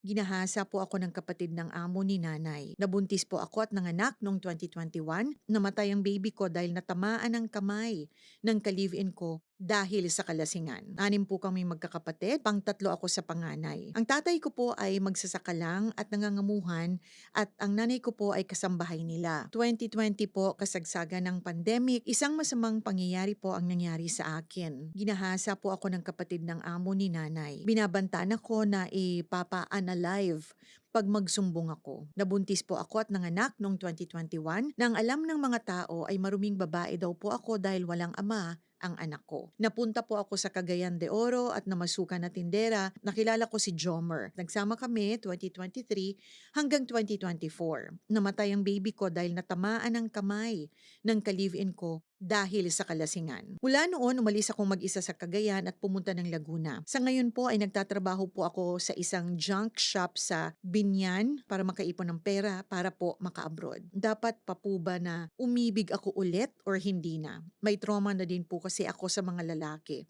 Ginahasa po ako ng kapatid ng amo ni nanay. Nabuntis po ako at nanganak noong 2021. Namatay ang baby ko dahil natamaan ng kamay ng ka-live-in ko dahil sa kalasingan. Anim po kami magkakapatid, pang-tatlo ako sa panganay. Ang tatay ko po ay magsasaka lang at nangangamuhan at ang nanay ko po ay kasambahay nila. 2020 po, kasagsagan ng pandemic, isang masamang pangyayari po ang nangyari sa akin. Ginahasa po ako ng kapatid ng amo ni nanay. Binabantaan ako na ipapa-unalive pag magsumbong ako. Nabuntis po ako at nanganak noong 2021 nang alam ng mga tao ay maruming babae daw po ako dahil walang ama ang anak ko. Napunta po ako sa Cagayan de Oro at namasukan na tindera. Nakilala ko si Jomer. Nagsama kami 2023 hanggang 2024. Namatay ang baby ko dahil natamaan ng kamay ng ka-live-in ko dahil sa kalasingan. Mula noon, umalis akong mag-isa sa Cagayan at pumunta ng Laguna. Sa ngayon po ay nagtatrabaho po ako sa isang junk shop sa Binyan para makaipon ng pera para po maka-abroad. Dapat pa po ba na umibig ako ulit or hindi na? May trauma na din po kasi ako sa mga lalaki.